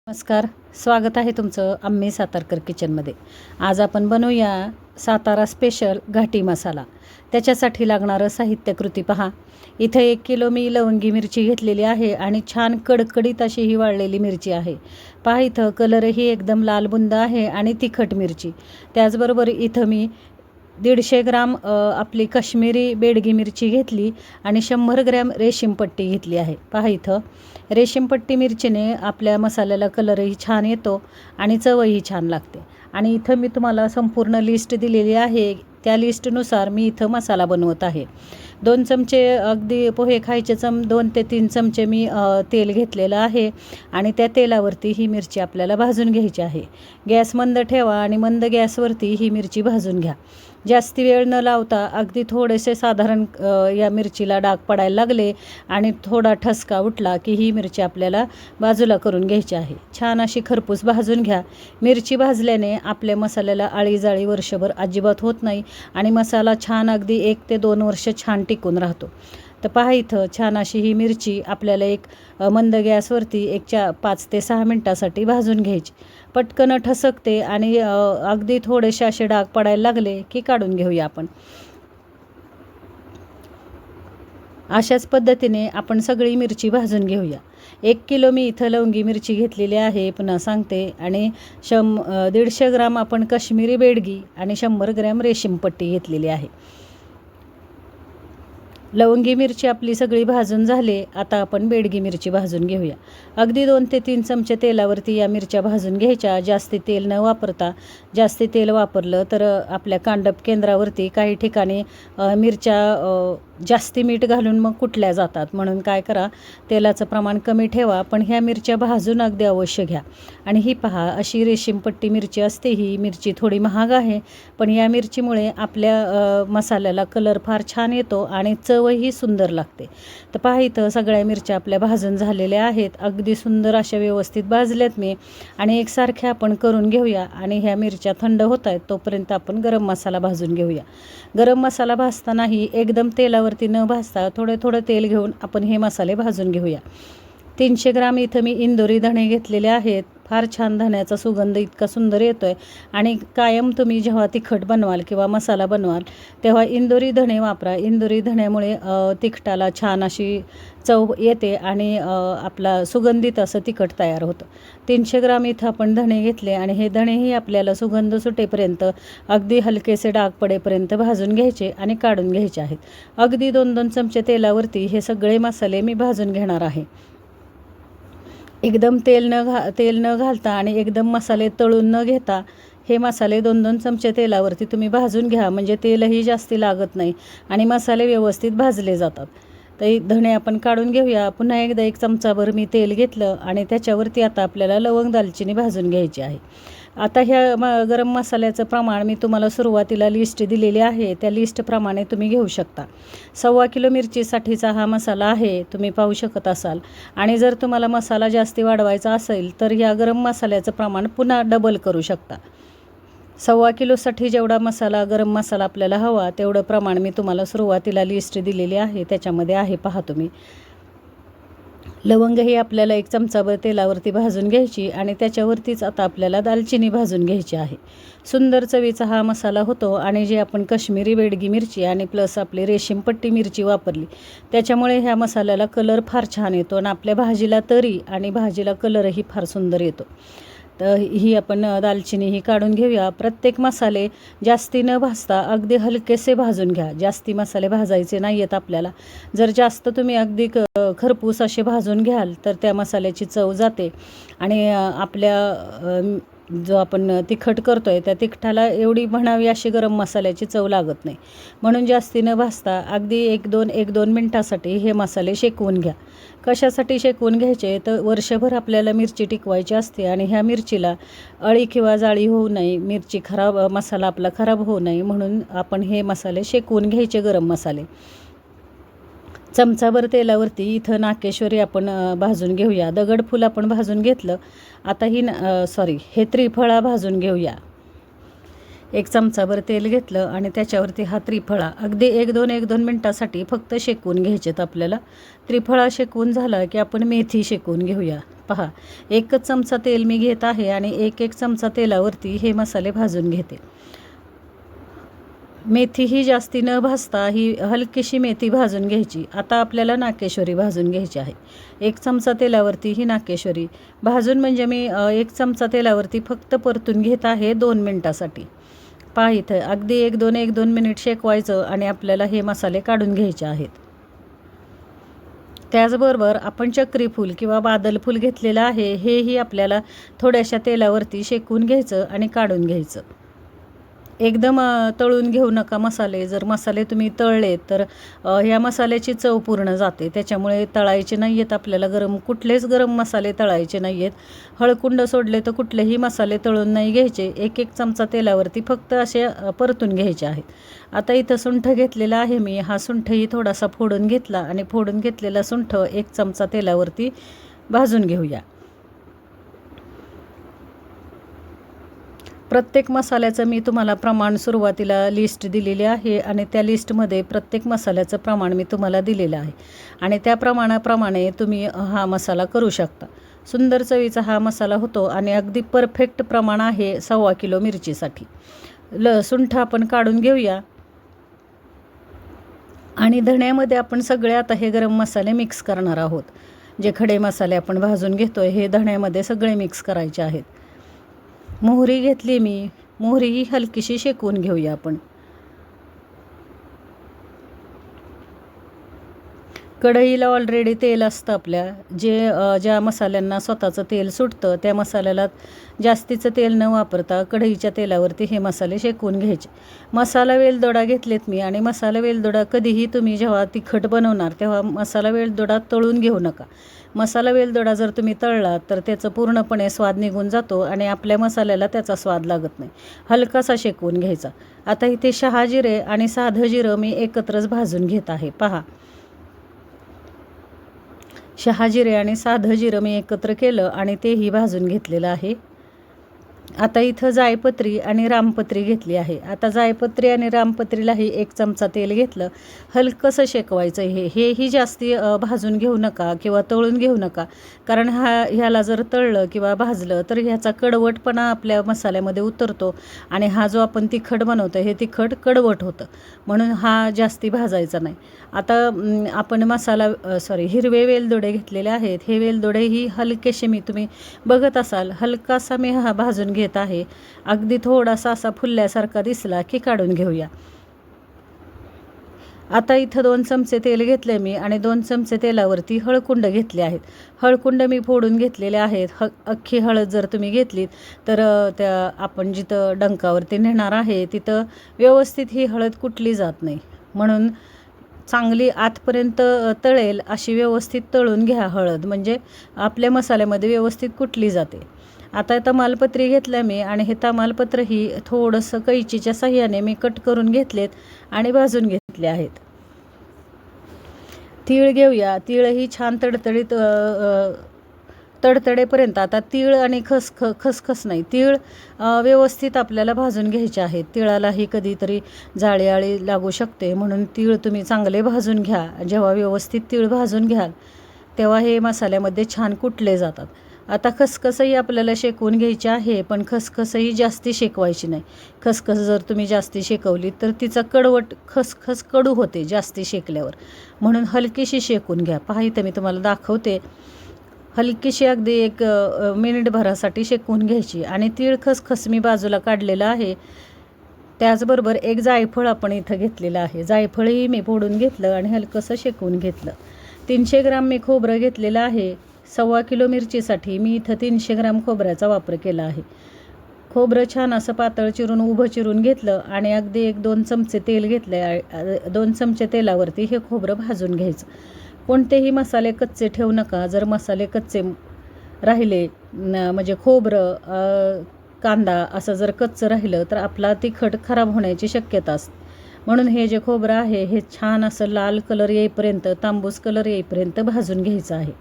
नमस्कार, स्वागत आहे तुमचं आम्ही सातारकर किचनमध्ये। आज आपण बनवूया सातारा स्पेशल घाटी मसाला। त्याच्यासाठी लागणारं साहित्य कृती पहा। इथं 1 किलो मी लवंगी मिरची घेतलेली आहे आणि छान कडकडीत अशी ही वाळलेली मिरची आहे। पहा इथं कलरही एकदम लाल बुंद आहे आणि तिखट मिरची। त्याचबरोबर इथं मी 150 ग्राम आपली काश्मीरी बेडगी मिरची घेतली आणि 100 ग्रॅम रेशीमपट्टी घेतली आहे। पहा इथं रेशीमपट्टी मिरचीने आपल्या मसाल्याला कलरही छान येतो आणि चवही छान लागते। आणि इथं मी तुम्हाला संपूर्ण लिस्ट दिलेली आहे, त्या लिस्टनुसार मी इथं मसाला बनवत आहे। 2 चमचे अगदी पोहे खायचे 2 ते 3 चमचे मी तेल घेतलेलं आहे आणि त्या तेलावरती ही मिरची आपल्याला भाजून घ्यायची आहे। गॅस मंद ठेवा आणि मंद गॅसवरती ही मिरची भाजून घ्या। जास्ती वेळ न लावता अगदी थोडेसे साधारण या मिरचीला डाग पडायला लागले आणि थोडा ठसका उठला की ही मिरची आपल्याला बाजूला करून घ्यायची आहे। छान अशी खरपूस भाजून घ्या। मिरची भाजल्याने आपल्या मसाल्याला आळीजाळी वर्षभर अजिबात होत नाही आणि मसाला छान अगदी 1 ते 2 वर्ष छान टिकून राहतो। तर पहा इथं छान अशी ही मिरची आपल्याला एक मंद गॅसवरती 5 ते 6 मिनटासाठी भाजून घ्यायची। पटकन ठसकते आणि अगदी थोडेसे असे डाग पडायला लागले की काढून घेऊया आपण। अशाच पद्धतीने आपण सगळी मिरची भाजून घेऊया। 1 किलो मी इथं लवंगी मिरची घेतलेली आहे, पुन्हा सांगते, आणि 150 ग्राम आपण काश्मीरी बेडगी आणि 100 ग्रॅम रेशीमपट्टी घेतलेली आहे। लवंगी मिरची आपली सगळी भाजून झाले। आता आपण बेडगी मिरची भाजून घेऊया। अगदी 2 ते 3 चमचे तेलावरती या मिरच्या भाजून घ्यायच्या। जास्ती तेल न वापरता, जास्ती तेल वापरलं तर आपल्या कांडप केंद्रावरती काही ठिकाणी मिरच्या जास्ती मीठ घालून मग कुटल्या जातात। म्हणून काय करा, तेलाचं प्रमाण कमी ठेवा, पण ह्या मिरच्या भाजून अगदी अवश्य घ्या। आणि ही पहा अशी रेशीमपट्टी मिरची असते। ही मिरची थोडी महाग आहे, पण या मिरचीमुळे आपल्या मसाल्याला कलर फार छान येतो आणि चवही सुंदर लागते। तर पहा इथं सगळ्या मिरच्या आपल्या भाजून झालेल्या आहेत। अगदी सुंदर अशा व्यवस्थित भाजल्यात मी आणि एकसारख्या आपण करून घेऊया। आणि ह्या मिरच्या थंड होत आहेत तोपर्यंत आपण गरम मसाला भाजून घेऊया। गरम मसाला भाजतानाही एकदम तेलावरती न भाजता थोडं थोडं तेल घेऊन आपण हे मसाले भाजून घेऊया। 300 ग्राम इथं मी इंदोरी धणे घेतलेले आहेत। फार छान धण्याचा सुगंध इतका सुंदर येतोय आणि कायम तुम्ही जेव्हा तिखट बनवाल किंवा मसाला बनवाल तेव्हा इंदोरी धणे वापरा। इंदोरी धण्यामुळे तिखटाला छान अशी चव येते आणि आपला सुगंधित असं तिखट तयार होतं। 300 ग्राम इथं आपण धणे घेतले आणि हे धणेही आपल्याला सुगंध सुटेपर्यंत अगदी हलकेसे डाग पडेपर्यंत भाजून घ्यायचे आणि काढून घ्यायचे आहेत। अगदी 2-2 चमचे तेलावरती हे सगळे मसाले मी भाजून घेणार आहे। एकदम तेल न घालता आणि एकदम मसाले तळून न घेता हे मसाले 2-2 चमचे तेलावरती तुम्ही भाजून घ्या, म्हणजे तेलही जास्ती लागत नाही आणि मसाले व्यवस्थित भाजले जातात। तर धणे आपण काढून घेऊया। पुन्हा एकदा 1 चमचाभर मी तेल घेतलं आणि त्याच्यावरती आता आपल्याला लवंग दालचिनी भाजून घ्यायची आहे। आता ह्या गरम मसाल्याचं प्रमाण मी तुम्हाला सुरुवातीला लिस्ट दिलेली आहे, त्या लिस्टप्रमाणे तुम्ही घेऊ शकता। 1.25 किलो मिरचीसाठीचा हा मसाला आहे, तुम्ही पाहू शकत असाल। आणि जर तुम्हाला मसाला जास्ती वाढवायचा असेल तर या गरम मसाल्याचं प्रमाण पुन्हा डबल करू शकता। 1.25 किलोसाठी जेवढा गरम मसाला आपल्याला हवा तेवढं प्रमाण मी तुम्हाला सुरुवातीला लिस्ट दिलेली आहे, त्याच्यामध्ये आहे, पहा तुम्ही। लवंग ही आपल्याला 1 चमचाभर तेलावरती भाजून घ्यायची आणि त्याच्यावरतीच आता आपल्याला दालचिनी भाजून घ्यायची आहे। सुंदर चवीचा हा मसाला होतो आणि जे आपण काश्मीरी बेडगी मिरची आणि प्लस आपली रेशीमपट्टी मिरची वापरली त्याच्यामुळे ह्या मसाल्याला कलर फार छान येतो आणि आपल्या भाजीला तरी आणि भाजीला कलरही फार सुंदर येतो। तर ही आपण दालचिनी ही काढून घेऊया। प्रत्येक मसाले जास्ती न भाजता अगदी हलकेसे भाजून घ्या। जास्ती मसाले भाजायचे नाही आहेत आपल्याला। जर जास्त तुम्ही अगदी खरपूस असे भाजून घ्याल तर त्या मसाल्याची चव जाते आणि आपल्या जो आपण तिखट करतोय त्या तिखटाला एवढी म्हणावी अशी गरम मसाल्याची चव लागत नाही। म्हणून जास्ती न भाजता अगदी 1-2 मिनटासाठी हे मसाले शेकवून घ्या। कशासाठी शेकवून घ्यायचे तर वर्षभर आपल्याला मिरची टिकवायची असते आणि ह्या मिरचीला अळी किंवा जाळी होऊ नये, मसाला आपला खराब होऊ नये, म्हणून आपण हे मसाले शेकवून घ्यायचे, गरम मसाले। चमचाभर तेलावरती इथं नाकेश्वरी आपण भाजून घेऊया। दगडफूल आपण भाजून घेतलं। आता हे त्रिफळा भाजून घेऊया। एक चमचाभर तेल घेतलं आणि त्याच्यावरती हा त्रिफळा अगदी 1-2 मिनटासाठी फक्त शेकवून घ्यायचेत आपल्याला. त्रिफळा शेकवून झाला की आपण मेथी शेकवून घेऊया. पहा, 1च चमचा तेल मी घेत आहे आणि 1 चमचा तेलावरती हे मसाले भाजून घेते. मेथी ही जास्ती न भाजता ही हलकीशी मेथी भाजून घ्यायची. आता आपल्याला नाकेश्वरी भाजून घ्यायची आहे. 1 चमचा तेलावरती ही नाकेश्वरी भाजून म्हणजे मी 1 चमचा तेलावरती फक्त परतून घेत आहे 2 मिनटासाठी. पहा इथं अगदी 1-2 मिनिट शेकवायचं आणि आपल्याला हे मसाले काढून घ्यायचे आहेत. त्याचबरोबर आपण चक्री फूल किंवा बादल फूल घेतलेलं आहे, हेही आपल्याला थोड्याशा तेलावरती शेकून घ्यायचं आणि काढून घ्यायचं. एकदम तळून घेऊ नका मसाले. जर मसाले तुम्ही तळले तर ह्या मसाल्याची चव पूर्ण जाते. त्याच्यामुळे तळायचे नाही आहेत आपल्याला. कुठलेच गरम मसाले तळायचे नाही आहेत. हळकुंड सोडले तर कुठलेही मसाले तळून नाही घ्यायचे. 1 चमचा तेलावरती फक्त असे परतून घ्यायचे आहेत. आता इथं सुंठ घेतलेला आहे मी. हा सुंठही थोडासा फोडून घेतला आणि फोडून घेतलेला सुंठ 1 चमचा तेलावरती भाजून घेऊया. प्रत्येक मसाल्याचं मी तुम्हाला प्रमाण सुरुवातीला लिस्ट दिलेली आहे आणि त्या लिस्टमध्ये प्रत्येक मसाल्याचं प्रमाण मी तुम्हाला दिलेलं आहे आणि त्या प्रमाणाप्रमाणे तुम्ही हा मसाला करू शकता. सुंदर चवीचा हा मसाला होतो आणि अगदी परफेक्ट प्रमाण आहे 1.25 किलो मिरचीसाठी. सुंठ आपण काढून घेऊया आणि धण्यामध्ये आपण सगळे आता हे गरम मसाले मिक्स करणार आहोत. जे खडे मसाले आपण भाजून घेतोय हे धण्यामध्ये सगळे मिक्स करायचे आहेत. मोहरी घेतली मी. मोहरी ही हलकीशी शेकवून घेऊया आपण. कढईला ऑलरेडी तेल असतं आपल्या. ज्या मसाल्यांना स्वतःचं तेल सुटतं त्या मसाल्याला जास्तीचं तेल न वापरता कढईच्या तेलावरती हे मसाले शेकवून घ्यायचे. मसाला वेलदोडा घेतलेत मी आणि मसाला वेलदोडा कधीही तुम्ही जेव्हा तिखट बनवणार तेव्हा मसाला वेलदोडा तळून घेऊ नका. मसाला वेलदोडा जर तुम्ही तळला तर त्याचं पूर्णपणे स्वाद निघून जातो आणि आपल्या मसाल्याला त्याचा स्वाद लागत नाही. हलकासा शेकवून घ्यायचा. आता इथे शहाजिरे आणि साधं जिरं मी एकत्रच भाजून घेत आहे. पहा, शहाजिरे आणि साधं जिरं मी एकत्र केलं आणि तेही भाजून घेतलेलं आहे. आता इथं जायपत्री आणि रामपत्री घेतली आहे. आता जायपत्री आणि रामपत्रीलाही 1 चमचा तेल घेतलं. हलकंसं शेकवायचं. हेही जास्ती भाजून घेऊ नका किंवा तळून घेऊ नका, कारण ह्याला जर तळलं किंवा भाजलं तर ह्याचा कडवटपणा आपल्या मसाल्यामध्ये उतरतो आणि हा जो आपण तिखट बनवतो हे तिखट कडवट होतं, म्हणून हा जास्ती भाजायचा नाही. आता आपण हिरवे वेलदोडे घेतलेले आहेत. हे वेलदोडेही हलकेसे तुम्ही बघत असाल हलकासा मी हा भाजून घेत आहे. अगदी थोडासा असा फुलल्यासारखा दिसला की काढून घेऊया. आता इथं 2 चमचे तेल घेतले मी आणि 2 चमचे तेलावरती हळकुंड घेतले आहेत. हळकुंड मी फोडून घेतलेले आहेत. अख्खी हळद जर तुम्ही घेतलीत तर त्या आपण जिथं डंकावरती नेणार आहे तिथं व्यवस्थित ही हळद कुटली जात नाही, म्हणून चांगली आतपर्यंत तळेल अशी व्यवस्थित तळून घ्या हळद, म्हणजे आपल्या मसाल्यामध्ये व्यवस्थित कुटली जाते. आता तमालपत्री घेतलं मी आणि हे तमालपत्रही थोडंसं कैचीच्या साह्याने मी कट करून घेतलेत आणि भाजून घेतले आहेत. तीळ घेऊया. तीळही छान तडतडेपर्यंत. आता तीळ आणि खसखस नाही, तीळ व्यवस्थित आपल्याला भाजून घ्यायचे आहेत. तिळालाही कधीतरी जाळी लागू शकते, म्हणून तीळ तुम्ही चांगले भाजून घ्या. जेव्हा व्यवस्थित तीळ भाजून घ्याल तेव्हा हे मसाल्यामध्ये छान कुटले जातात. आता खसखसही आपल्याला शेकवून घ्यायची आहे, पण खसखसही जास्ती शेकवायची नाही. खसखस जर तुम्ही जास्ती शेकवली तर तिचा खसखस कडू होते जास्ती शेकल्यावर, म्हणून हलकीशी शेकून घ्या. पहा इथं मी तुम्हाला दाखवते. हलकीशी अगदी 1 मिनिटभरासाठी शेकवून घ्यायची आणि तीळ खसखस मी बाजूला काढलेलं आहे. त्याचबरोबर 1 जायफळ आपण इथं घेतलेलं आहे. जायफळही मी फोडून घेतलं आणि हलकंसं शेकवून घेतलं. 300 ग्राम मी खोबरं घेतलेलं आहे. 1.25 किलो मिरचीसाठी मी इथं 300 ग्राम खोबऱ्याचा वापर केला आहे. खोबरं छान असं पातळ उभं चिरून घेतलं आणि अगदी 1-2 चमचे तेल घेतले. 2 चमचे तेलावरती हे खोबरं भाजून घ्यायचं. कोणतेही मसाले कच्चे ठेवू नका. जर मसाले कच्चे राहिले म्हणजे खोबरं कांदा असं जर कच्चं राहिलं तर आपला तिखट खराब होण्याची शक्यता असते. म्हणून हे जे खोबरं आहे हे छान असं लाल कलर येईपर्यंत, तांबूस कलर येईपर्यंत भाजून घ्यायचं आहे.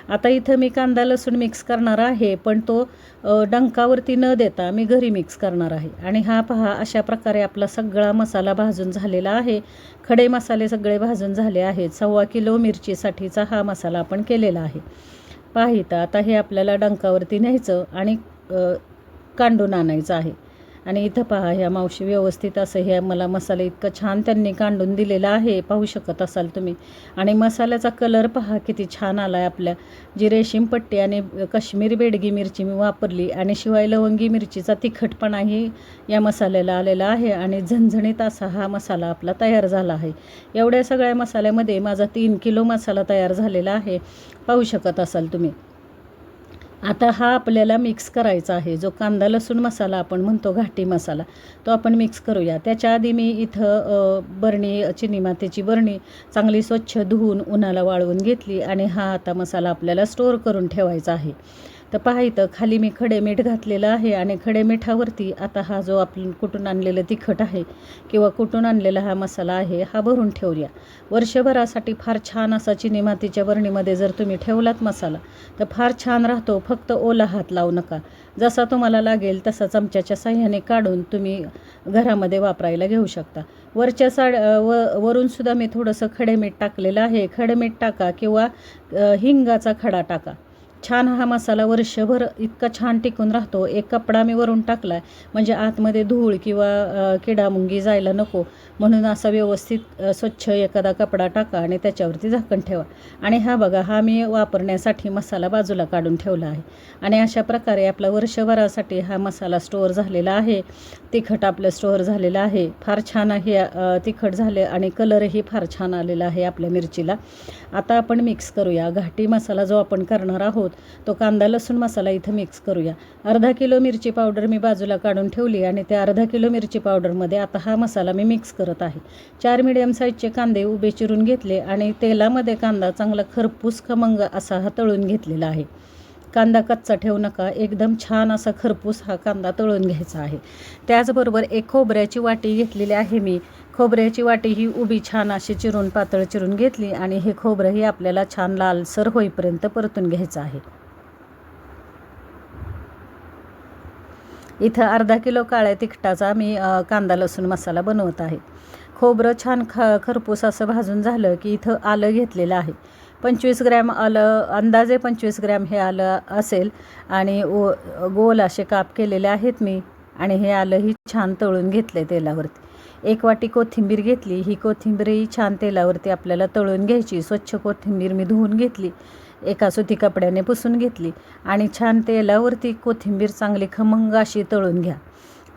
आता इथं मी कांदा लसूण मिक्स करणार आहे, पण तो डंकावरती न देता मी घरी मिक्स करणार आहे. आणि हा पहा, अशा प्रकारे आपला सगळा मसाला भाजून झालेला आहे. खडे मसाले सगळे भाजून झाले आहेत. 1.25 किलो मिरचीसाठीचा हा मसाला आपण केलेला आहे. पहा इथं आता हे आपल्याला डंकावरती न्यायचं आणि कांडून आणायचं आहे. आणि इथं पहा, ह्या मावशी व्यवस्थित असं हे मला मसाला इतकं छान त्यांनी कांडून दिलेला आहे, पाहू शकत असाल तुम्ही. आणि मसाल्याचा कलर पहा किती छान आला आहे आपल्या. जी रेशीम पट्टी आणि काश्मीरी बेडगी मिरची मी वापरली आणि शिवाय लवंगी मिरचीचा तिखटपणाही या मसाल्याला आलेला आहे. आणि झणझणीत असा हा मसाला आपला तयार झाला आहे. एवढ्या सगळ्या मसाल्यामध्ये माझा 3 किलो मसाला तयार झालेला आहे, पाहू शकत असाल तुम्ही. आता हा आपल्याला मिक्स करायचा आहे. जो कांदा लसूण मसाला आपण म्हणतो घाटी मसाला, तो आपण मिक्स करूया. त्याच्या आधी मी इथं बरणी, चिनी मातीची बरणी चांगली स्वच्छ धुवून उन्हाला वाळवून घेतली आणि हा आता मसाला आपल्याला स्टोअर करून ठेवायचा आहे. तर पहा इथं खाली मी खडे मीठ घातलेलं आहे आणि खडे मिठावरती आता हा जो आपण कुटून आणलेलं तिखट आहे किंवा कुटून आणलेला हा मसाला आहे हा भरून ठेवूया. वर्षभरासाठी फार छान असा चिनी मातीच्या बरणीमध्ये जर तुम्ही ठेवलात मसाला तर फार छान राहतो. फक्त ओला हात लावू नका. जसा तुम्हाला लागेल तसा चमच्याच्या साह्याने काढून तुम्ही घरामध्ये वापरायला घेऊ शकता. वरूनसुद्धा मी थोडंसं खडे मीठ टाकलेलं आहे. खडे मीठ टाका किंवा हिंगाचा खडा टाका. छान हा मसाला वर्षभर इतका छान टिकून राहतो. एक कपडा मी वरून टाकला आहे म्हणजे आतमध्ये धूळ किंवा किडामुंगी जायला नको म्हणून असा व्यवस्थित स्वच्छ एखादा कपडा टाका आणि त्याच्यावरती झाकण ठेवा. आणि हा बघा, हा मी वापरण्यासाठी मसाला बाजूला काढून ठेवला आहे. आणि अशा प्रकारे आपला वर्षभरासाठी हा मसाला स्टोअर झालेला आहे. तिखट आपलं स्टोअर झालेलं आहे. फार छान आहे तिखट झाले आणि कलरही फार छान आलेला आहे आपल्या मिरचीला. आता आपण मिक्स करूया. घाटी मसाला जो आपण करणार आहोत तो कांदा लसूण मसाला इथं मिक्स करूया. 1/2 किलो मिरची पावडर मी बाजूला काढून ठेवली आणि त्या 1/2 किलो मिरची पावडरमध्ये आता हा मसाला मी मिक्स करत आहे. 4 मीडियम साईजचे कांदे उभे चिरून घेतले आणि तेलामध्ये कांदा चांगला खरपूस खमंग असा हा तळून घेतलेला आहे. कांदा कच्चा ठेवू नका. एकदम छान असा खरपूस हा कांदा तळून घ्यायचा आहे. त्याचबरोबर एक खोबऱ्याची वाटी घेतलेली आहे मी. खोबऱ्याची वाटी ही उभी छान अशी चिरून पातळ चिरून घेतली आणि हे खोबरंही आपल्याला छान लालसर होईपर्यंत परतून घ्यायचं आहे. इथं 1/2 किलो काळ्या तिखटाचा मी कांदा लसूण मसाला बनवत आहे. खोबरं छान खरपूस असं भाजून झालं की इथं आलं घेतलेलं आहे. 25 ग्रॅम आलं, अंदाजे 25 ग्रॅम हे आलं असेल आणि गोल असे काप केलेले आहेत मी. आणि हे आलंही छान तळून घेतले तेलावरती. 1 वाटी कोथिंबीर घेतली. ही कोथिंबीरही छान तेलावरती आपल्याला तळून घ्यायची. स्वच्छ कोथिंबीर मी धुवून घेतली, एका सुती कपड्याने पुसून घेतली आणि छान तेलावरती कोथिंबीर चांगली खमंग अशी तळून घ्या.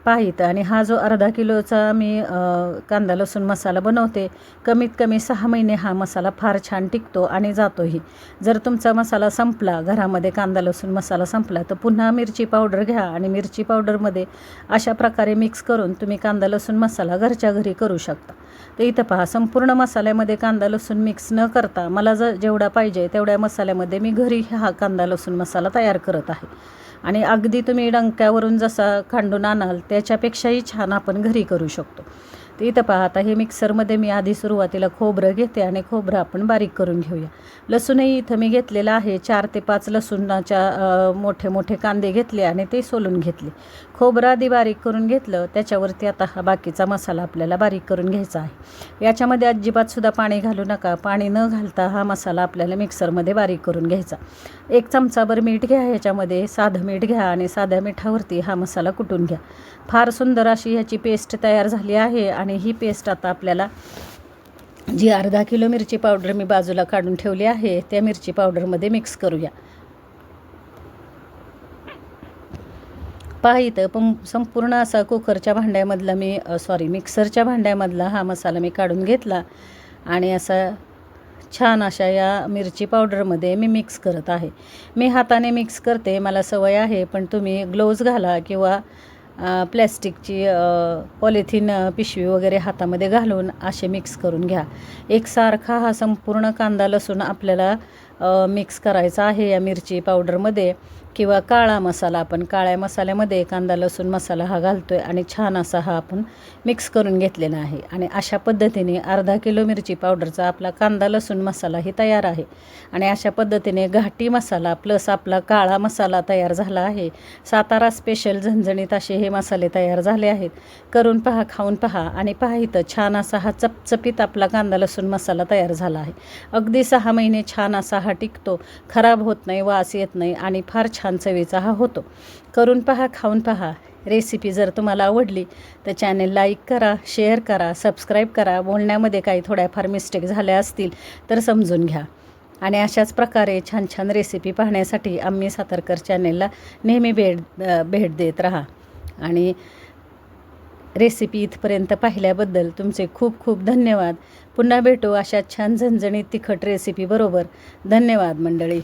पाहित. आणि हा जो 1/2 किलोचा मी कांदा लसूण मसाला बनवते, कमीत कमी 6 महिने हा मसाला फार छान टिकतो आणि जातोही. जर तुमचा मसाला संपला, घरामध्ये कांदा लसूण मसाला संपला, तर पुन्हा मिरची पावडर घ्या आणि मिरची पावडरमध्ये अशा प्रकारे मिक्स करून तुम्ही कांदा लसूण मसाला घरच्या घरी करू शकता. तर इथं पहा, संपूर्ण मसाल्यामध्ये कांदा लसूण मिक्स न करता मला जेवढा पाहिजे तेवढ्या मसाल्यामध्ये मी घरी हा कांदा लसूण मसाला तयार करत आहे. आणि अगदी तुम्ही डंक्यावरून जसा खांडून आणाल त्याच्यापेक्षाही छान आपण घरी करू शकतो. तर इथं पहा, आता हे मिक्सरमध्ये मी आधी सुरुवातीला खोबरं घेते आणि खोबरं आपण बारीक करून घेऊया. लसूणही इथं मी घेतलेला आहे. 4 ते 5 लसूणाच्या मोठे मोठे कांदे घेतले आणि ते सोलून घेतले. खोबरं आधी बारीक करून घेतलं, त्याच्यावरती आता हा बाकीचा मसाला आपल्याला बारीक करून घ्यायचा आहे. याच्यामध्ये अजिबातसुद्धा पाणी घालू नका. पाणी न घालता हा मसाला आपल्याला मिक्सरमध्ये बारीक करून घ्यायचा. 1 चमचाभर मीठ घ्या. ह्याच्यामध्ये साधं मीठ घ्या आणि साध्या मिठावरती हा मसाला कुटून घ्या. फार सुंदर अशी ह्याची पेस्ट तयार झाली आहे. आणि ही पेस्ट आता आपल्याला जी 1/2 किलो मिरची पावडर मी बाजूला काढून ठेवली आहे त्या मिरची पावडरमध्ये मिक्स करूया. पहा इथं संपूर्ण असा कुकरच्या भांड्यामधला मिक्सरच्या भांड्यामधला हा मसाला मी काढून घेतला आणि असा छान अशा या मिरची पावडरमध्ये मी मिक्स करत आहे. मी हाताने मिक्स करते, मला सवय आहे, पण तुम्ही ग्लोव्ज घाला किंवा प्लॅस्टिकची पॉलिथिन पिशवी वगैरे हातामध्ये घालून असे मिक्स करून घ्या. एकसारखा हा संपूर्ण कांदा लसूण आपल्याला मिक्स करायचा आहे या मिरची पावडरमध्ये, किंवा काळा मसाला. आपण काळ्या मसाल्यामध्ये कांदा लसूण मसाला हा घालतो आहे आणि छान असा हा आपण मिक्स करून घेतलेला आहे. आणि अशा पद्धतीने अर्धा किलो मिरची पावडरचा आपला कांदा लसूण मसालाही तयार आहे. आणि अशा पद्धतीने घाटी मसाला प्लस आपला काळा मसाला तयार झाला आहे. सातारा स्पेशल झणझणीत असे हे मसाले तयार झाले आहेत. करून पहा, खाऊन पहा आणि पहा इथं छान असा हा चपचपीत आपला कांदा लसूण मसाला तयार झाला आहे. अगदी 6 महिने छान असा हा टिकतो, खराब होत नाही, वास येत नाही आणि फार छान चवीचा हा होतो. करून पहा, खाऊन पहा. रेसिपी जर तुम्हाला आवडली तर चॅनेल लाईक करा, शेअर करा, सबस्क्राईब करा. बोलण्यामध्ये काही थोड्याफार मिस्टेक झाल्या असतील तर समजून घ्या. आणि अशाच प्रकारे छान छान रेसिपी पाहण्यासाठी अम्मी सातारकर चॅनेलला नेहमी भेट देत राहा. आणि रेसिपी इथपर्यंत पाहिल्याबद्दल तुमचे खूप खूप धन्यवाद. पुन्हा भेटू अशा छान झणझणीत तिखट रेसिपी बरोबर. धन्यवाद मंडळी.